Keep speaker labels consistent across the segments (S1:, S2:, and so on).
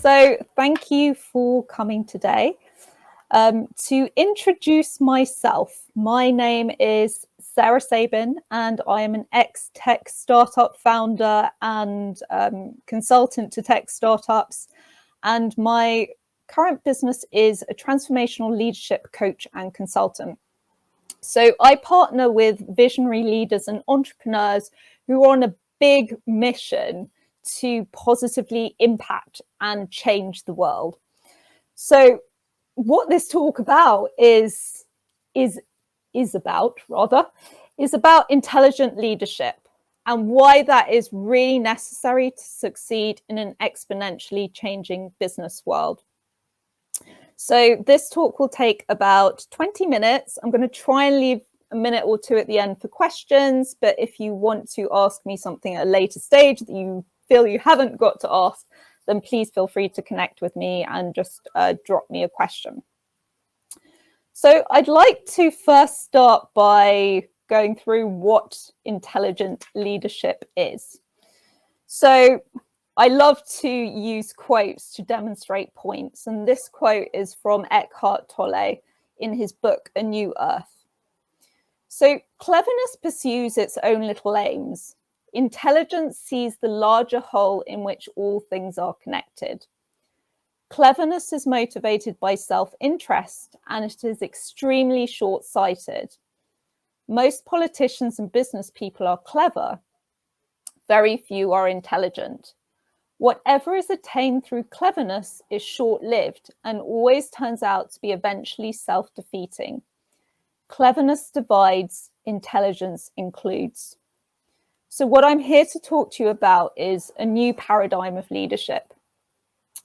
S1: So thank you for coming today. To introduce myself, my name is Sara Sabin, and I am an ex-tech startup founder and consultant to tech startups. And my current business is a transformational leadership coach and consultant. So I partner with visionary leaders and entrepreneurs who are on a big mission to positively impact and change the world. So what this talk about is about intelligent leadership and why that is really necessary to succeed in an exponentially changing business world. So this talk will take about 20 minutes. I'm going to try and leave a minute or two at the end for questions, but if you want to ask me something at a later stage that you feel you haven't got to ask, then please feel free to connect with me and just drop me a question. So I'd like to first start by going through what intelligent leadership is. So I love to use quotes to demonstrate points, and this quote is from Eckhart Tolle in his book, A New Earth. So cleverness pursues its own little aims. Intelligence sees the larger whole in which all things are connected. Cleverness is motivated by self-interest, and it is extremely short-sighted. Most politicians and business people are clever. Very few are intelligent. Whatever is attained through cleverness is short-lived and always turns out to be eventually self-defeating. Cleverness divides, intelligence includes. So what I'm here to talk to you about is a new paradigm of leadership.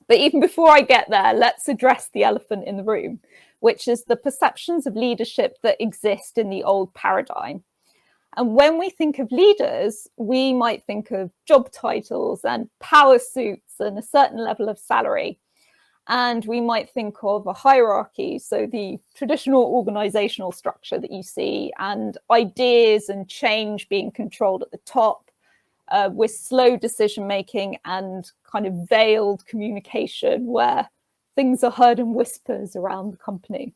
S1: But even before I get there, let's address the elephant in the room, which is the perceptions of leadership that exist in the old paradigm. And when we think of leaders, we might think of job titles and power suits and a certain level of salary. And we might think of a hierarchy, so the traditional organizational structure that you see, and ideas and change being controlled at the top, with slow decision-making and kind of veiled communication where things are heard in whispers around the company.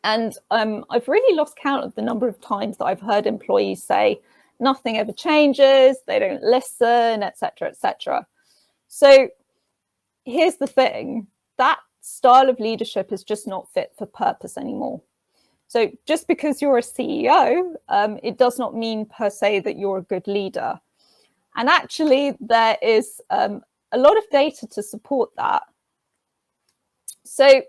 S1: And I've really lost count of the number of times that I've heard employees say, nothing ever changes, they don't listen, etc., etc. So here's the thing, that style of leadership is just not fit for purpose anymore. So just because you're a CEO, it does not mean per se that you're a good leader. And actually, there is a lot of data to support that. So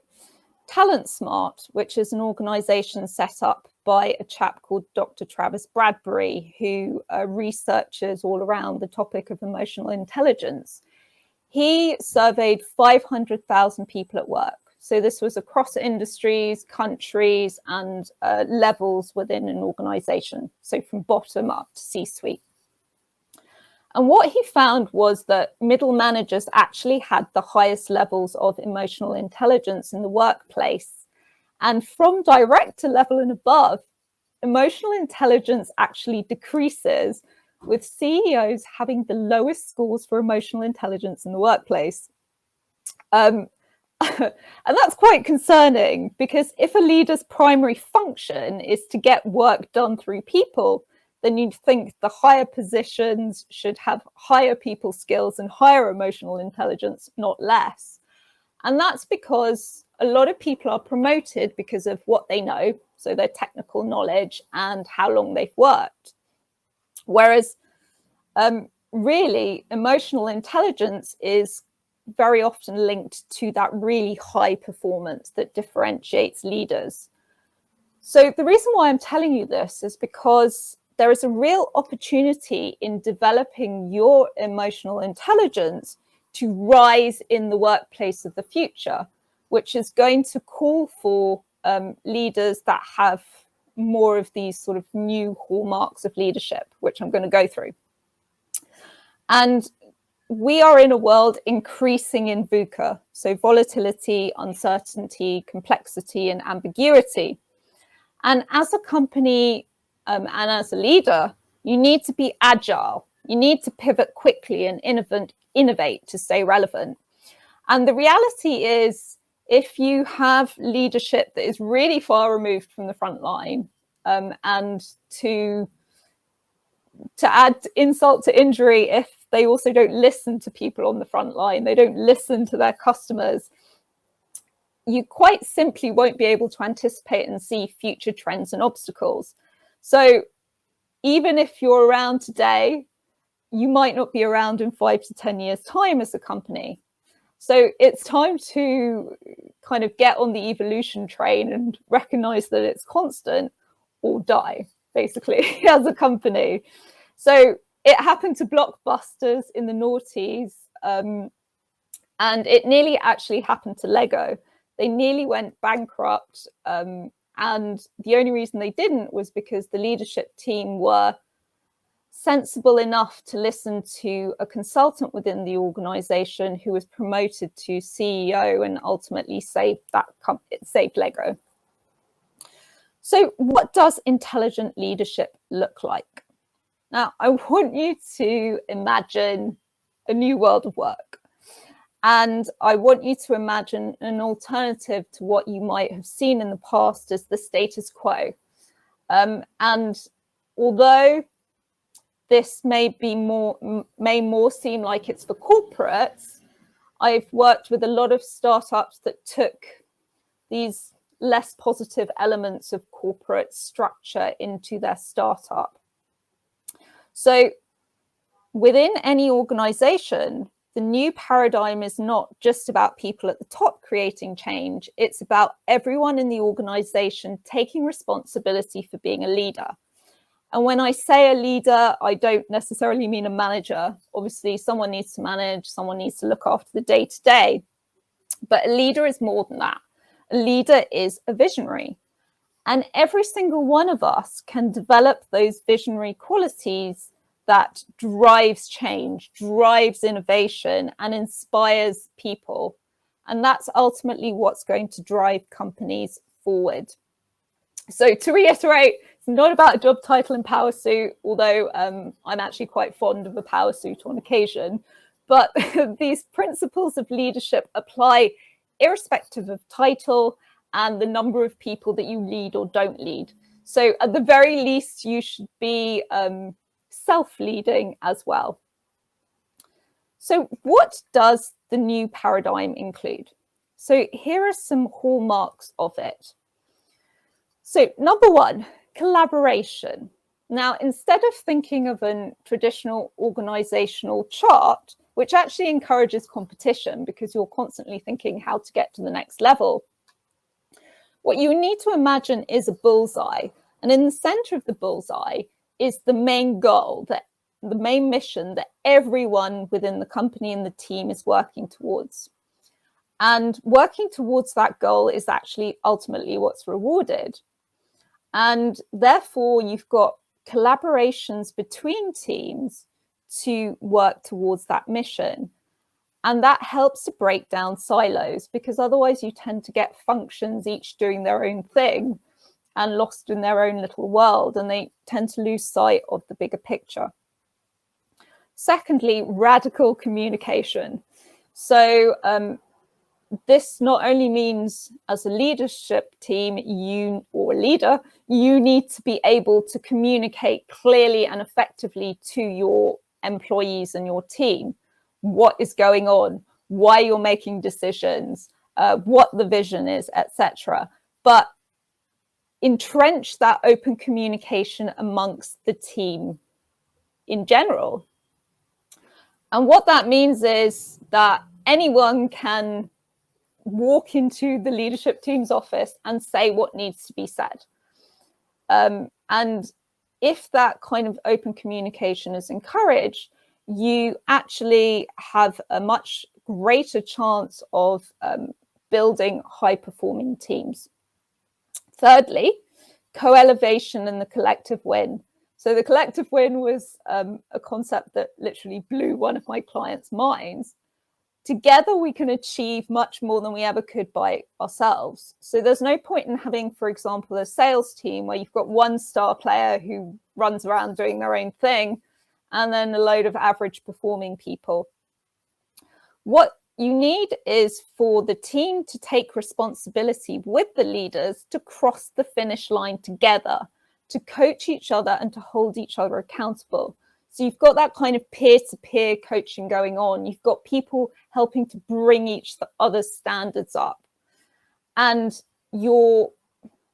S1: Talent Smart, which is an organization set up by a chap called Dr. Travis Bradbury, who researches all around the topic of emotional intelligence. He surveyed 500,000 people at work. So this was across industries, countries, and levels within an organization. So from bottom up to C-suite. And what he found was that middle managers actually had the highest levels of emotional intelligence in the workplace. And from director level and above, emotional intelligence actually decreases, with CEOs having the lowest scores for emotional intelligence in the workplace. And that's quite concerning, because if a leader's primary function is to get work done through people, then you'd think the higher positions should have higher people skills and higher emotional intelligence, not less. And that's because a lot of people are promoted because of what they know, so their technical knowledge and how long they've worked. Whereas really, emotional intelligence is very often linked to that really high performance that differentiates leaders. So the reason why I'm telling you this is because there is a real opportunity in developing your emotional intelligence to rise in the workplace of the future, which is going to call for leaders that have more of these sort of new hallmarks of leadership, which I'm going to go through. And we are in a world increasing in VUCA, so volatility, uncertainty, complexity, and ambiguity. And as a company and as a leader, you need to be agile. You need to pivot quickly and innovate to stay relevant. And the reality is, if you have leadership that is really far removed from the front line, and to add insult to injury, if they also don't listen to people on the front line, they don't listen to their customers, you quite simply won't be able to anticipate and see future trends and obstacles. So even if you're around today, you might not be around in 5 to 10 years' time as a company. So it's time to kind of get on the evolution train and recognize that it's constant or die, basically, as a company. So it happened to Blockbusters in the noughties, and it nearly actually happened to Lego. They nearly went bankrupt, and the only reason they didn't was because the leadership team were sensible enough to listen to a consultant within the organization who was promoted to CEO and ultimately saved Lego. So what does intelligent leadership look like? Now, I want you to imagine a new world of work. And I want you to imagine an alternative to what you might have seen in the past as the status quo. And although this may more seem like it's for corporates, I've worked with a lot of startups that took these less positive elements of corporate structure into their startup. So within any organization, the new paradigm is not just about people at the top creating change. It's about everyone in the organization taking responsibility for being a leader. And when I say a leader, I don't necessarily mean a manager. Obviously, someone needs to manage, someone needs to look after the day-to-day. But a leader is more than that. A leader is a visionary. And every single one of us can develop those visionary qualities that drives change, drives innovation, and inspires people. And that's ultimately what's going to drive companies forward. So to reiterate, it's not about a job title and power suit, although I'm actually quite fond of a power suit on occasion. But these principles of leadership apply irrespective of title and the number of people that you lead or don't lead. So at the very least, you should be self-leading as well. So what does the new paradigm include? So here are some hallmarks of it. So number one, collaboration. Now, instead of thinking of a traditional organizational chart, which actually encourages competition because you're constantly thinking how to get to the next level, what you need to imagine is a bullseye. And in the center of the bullseye is the main goal, the main mission that everyone within the company and the team is working towards. And working towards that goal is actually ultimately what's rewarded. And therefore, you've got collaborations between teams to work towards that mission. And that helps to break down silos, because otherwise you tend to get functions each doing their own thing and lost in their own little world, and they tend to lose sight of the bigger picture. Secondly, radical communication. So this not only means as a leadership team, you need to be able to communicate clearly and effectively to your employees and your team what is going on, why you're making decisions, what the vision is, etc. But entrench that open communication amongst the team in general. And what that means is that anyone can walk into the leadership team's office and say what needs to be said. And if that kind of open communication is encouraged, you actually have a much greater chance of building high-performing teams. Thirdly, co-elevation and the collective win. So the collective win was a concept that literally blew one of my clients' minds. Together, we can achieve much more than we ever could by ourselves. So there's no point in having, for example, a sales team where you've got one star player who runs around doing their own thing, and then a load of average performing people. What you need is for the team to take responsibility with the leaders to cross the finish line together, to coach each other and to hold each other accountable. So you've got that kind of peer-to-peer coaching going on. You've got people helping to bring each other's standards up. And your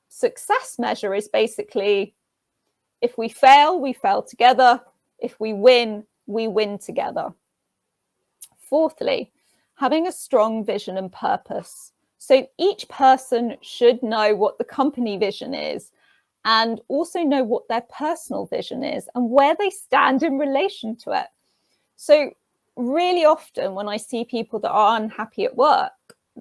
S1: success measure is basically, if we fail together. If we win together. Fourthly, having a strong vision and purpose. So each person should know what the company vision is and also know what their personal vision is and where they stand in relation to it. So really often when I see people that are unhappy at work,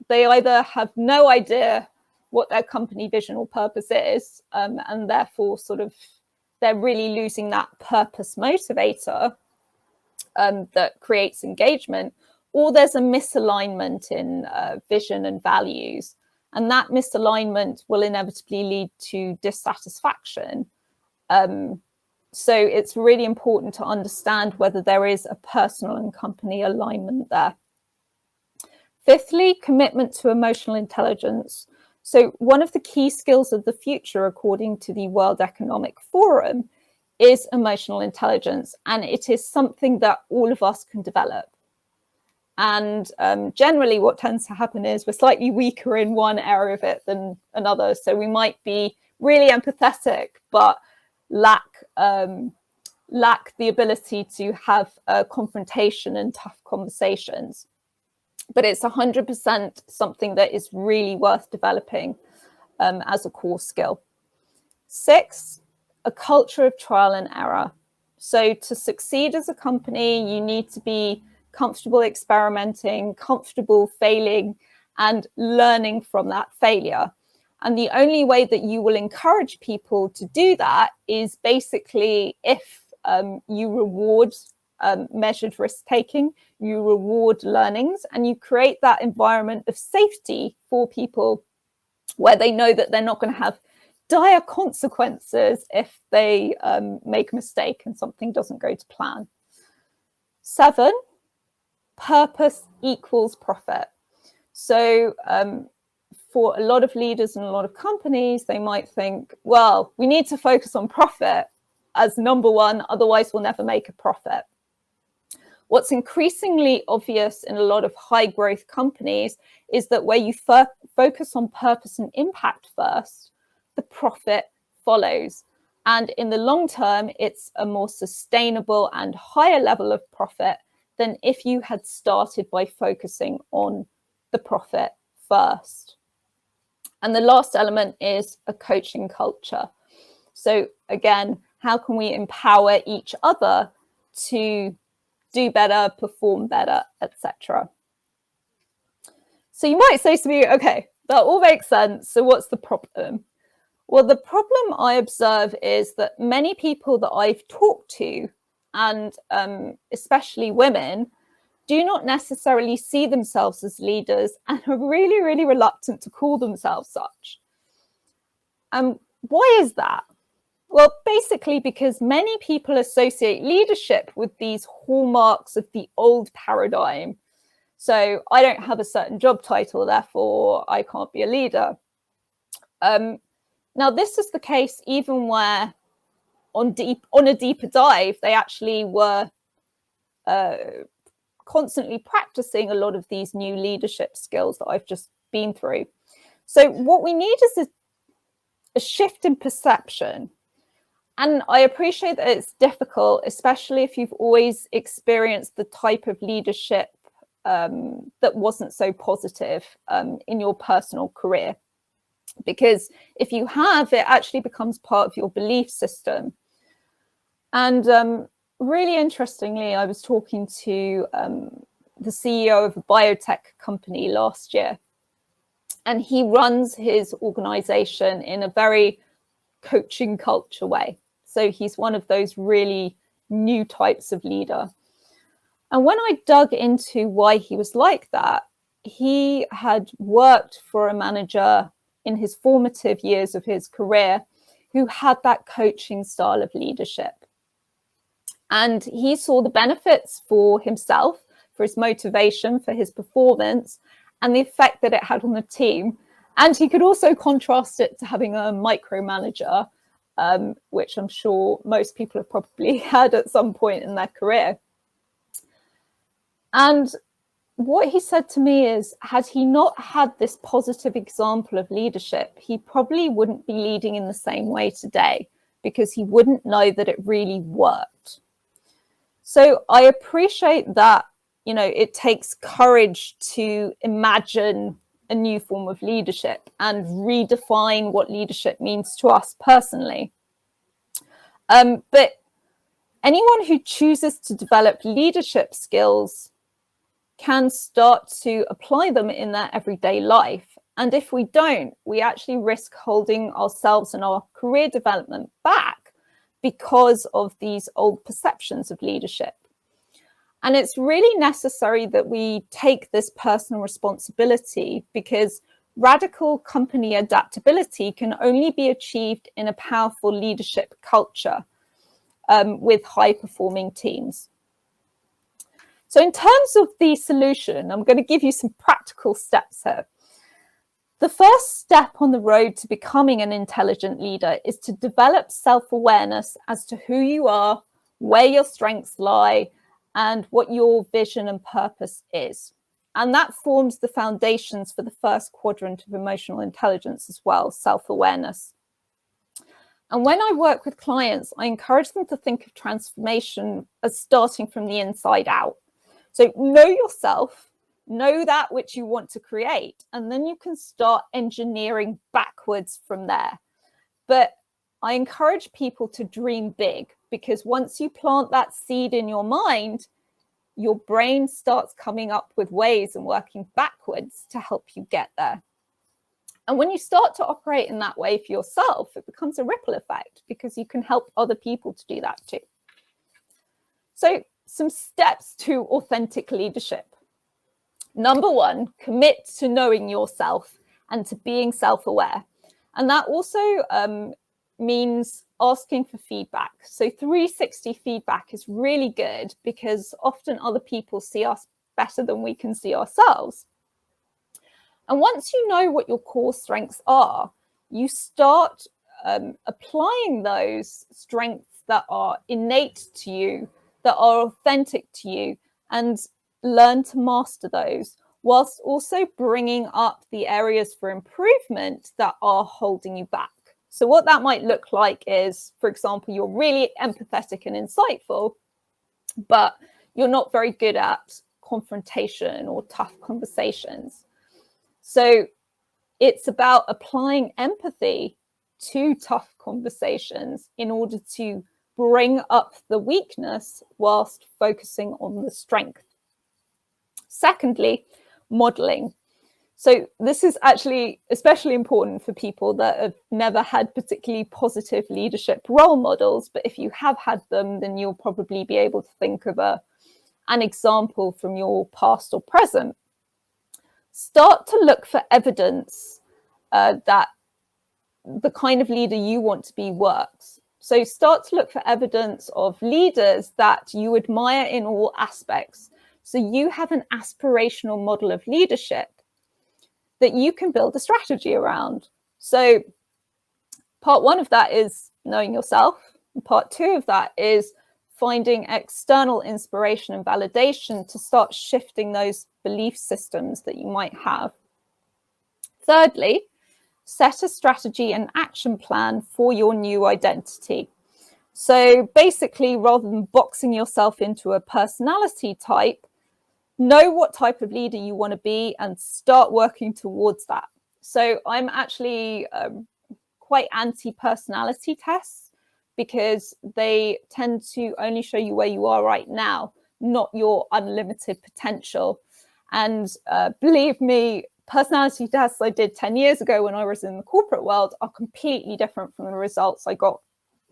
S1: they either have no idea what their company vision or purpose is, and therefore sort of they're really losing that purpose motivator that creates engagement, or there's a misalignment in vision and values. And that misalignment will inevitably lead to dissatisfaction. So it's really important to understand whether there is a personal and company alignment there. Fifthly, commitment to emotional intelligence. So one of the key skills of the future, according to the World Economic Forum, is emotional intelligence. And it is something that all of us can develop. And generally what tends to happen is we're slightly weaker in one area of it than another. So we might be really empathetic, but lack the ability to have confrontation and tough conversations. But it's 100% something that is really worth developing as a core skill. 6, a culture of trial and error. So to succeed as a company, you need to be comfortable experimenting, comfortable failing, and learning from that failure. And the only way that you will encourage people to do that is basically if you reward measured risk taking, you reward learnings, and you create that environment of safety for people where they know that they're not going to have dire consequences if they make a mistake and something doesn't go to plan. 7, purpose equals profit. So for a lot of leaders and a lot of companies, they might think, well, we need to focus on profit as number one, otherwise we'll never make a profit. What's increasingly obvious in a lot of high growth companies is that where you focus on purpose and impact first, the profit follows. And in the long term, it's a more sustainable and higher level of profit than if you had started by focusing on the profit first. And the last element is a coaching culture. So again, how can we empower each other to do better, perform better, etc. So you might say to me, okay, that all makes sense. So what's the problem? Well, the problem I observe is that many people that I've talked to, and especially women, do not necessarily see themselves as leaders and are really, really reluctant to call themselves such. Why is that? Well, basically because many people associate leadership with these hallmarks of the old paradigm. So I don't have a certain job title, therefore I can't be a leader. Now, this is the case even where on a deeper dive, they actually were constantly practicing a lot of these new leadership skills that I've just been through. So what we need is a shift in perception. And I appreciate that it's difficult, especially if you've always experienced the type of leadership that wasn't so positive in your personal career. Because if you have, it actually becomes part of your belief system. And really interestingly, I was talking to the CEO of a biotech company last year, and he runs his organization in a very coaching culture way. So he's one of those really new types of leader. And when I dug into why he was like that, he had worked for a manager in his formative years of his career who had that coaching style of leadership. And he saw the benefits for himself, for his motivation, for his performance, and the effect that it had on the team. And he could also contrast it to having a micromanager, which I'm sure most people have probably had at some point in their career. And what he said to me is, had he not had this positive example of leadership, he probably wouldn't be leading in the same way today, because he wouldn't know that it really worked. So I appreciate that, you know, it takes courage to imagine a new form of leadership and redefine what leadership means to us personally. But anyone who chooses to develop leadership skills can start to apply them in their everyday life. And if we don't, we actually risk holding ourselves and our career development back because of these old perceptions of leadership. And it's really necessary that we take this personal responsibility, because radical company adaptability can only be achieved in a powerful leadership culture with high-performing teams. So in terms of the solution, I'm going to give you some practical steps here. The first step on the road to becoming an intelligent leader is to develop self-awareness as to who you are, where your strengths lie, and what your vision and purpose is. And that forms the foundations for the first quadrant of emotional intelligence as well, self-awareness. And when I work with clients, I encourage them to think of transformation as starting from the inside out. So know yourself, know that which you want to create, and then you can start engineering backwards from there. But I encourage people to dream big, because once you plant that seed in your mind, your brain starts coming up with ways and working backwards to help you get there. And when you start to operate in that way for yourself, it becomes a ripple effect, because you can help other people to do that too. So some steps to authentic leadership. Number one, commit to knowing yourself and to being self-aware. And that also means asking for feedback. So 360 feedback is really good, because often other people see us better than we can see ourselves. And once you know what your core strengths are, you start applying those strengths that are innate to you, that are authentic to you, and learn to master those, whilst also bringing up the areas for improvement that are holding you back. So what that might look like is, for example, you're really empathetic and insightful, but you're not very good at confrontation or tough conversations. So it's about applying empathy to tough conversations in order to bring up the weakness whilst focusing on the strength. Secondly, modeling. So this is actually especially important for people that have never had particularly positive leadership role models. But if you have had them, then you'll probably be able to think of an example from your past or present. Start to look for evidence that the kind of leader you want to be works. So start to look for evidence of leaders that you admire in all aspects. So you have an aspirational model of leadership that you can build a strategy around. So part one of that is knowing yourself. And part two of that is finding external inspiration and validation to start shifting those belief systems that you might have. Thirdly, set a strategy and action plan for your new identity. So basically, rather than boxing yourself into a personality type, know what type of leader you want to be and start working towards that. So I'm actually quite anti-personality tests, because they tend to only show you where you are right now, not your unlimited potential. And believe me, personality tests I did 10 years ago when I was in the corporate world are completely different from the results I got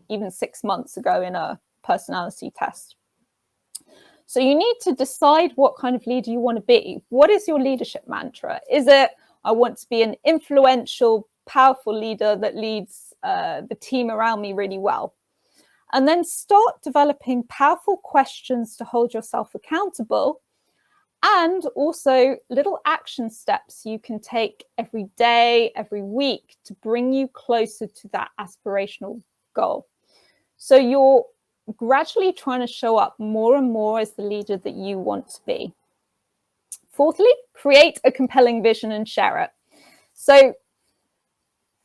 S1: even 6 months ago in a personality test. So you need to decide what kind of leader you want to be. What is your leadership mantra? Is it, I want to be an influential, powerful leader that leads the team around me really well? And then start developing powerful questions to hold yourself accountable, and also little action steps you can take every day, every week to bring you closer to that aspirational goal. So you're gradually trying to show up more and more as the leader that you want to be. Fourthly, create a compelling vision and share it. So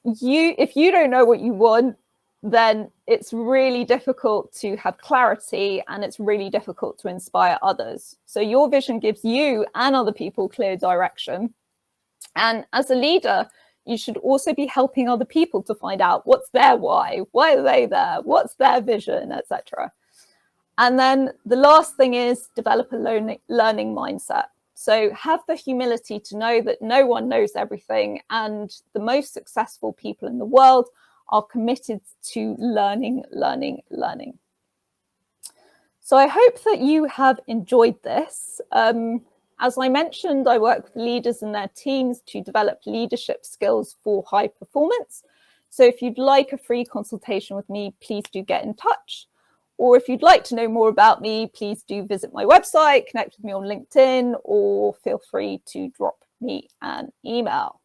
S1: if you don't know what you want, then it's really difficult to have clarity, and it's really difficult to inspire others. So your vision gives you and other people clear direction. And as a leader, you should also be helping other people to find out what's their why are they there, what's their vision, etc. And then the last thing is develop a learning mindset. So have the humility to know that no one knows everything, and the most successful people in the world are committed to learning. So I hope that you have enjoyed this. As I mentioned, I work with leaders and their teams to develop leadership skills for high performance. So if you'd like a free consultation with me, please do get in touch. Or if you'd like to know more about me, please do visit my website, connect with me on LinkedIn, or feel free to drop me an email.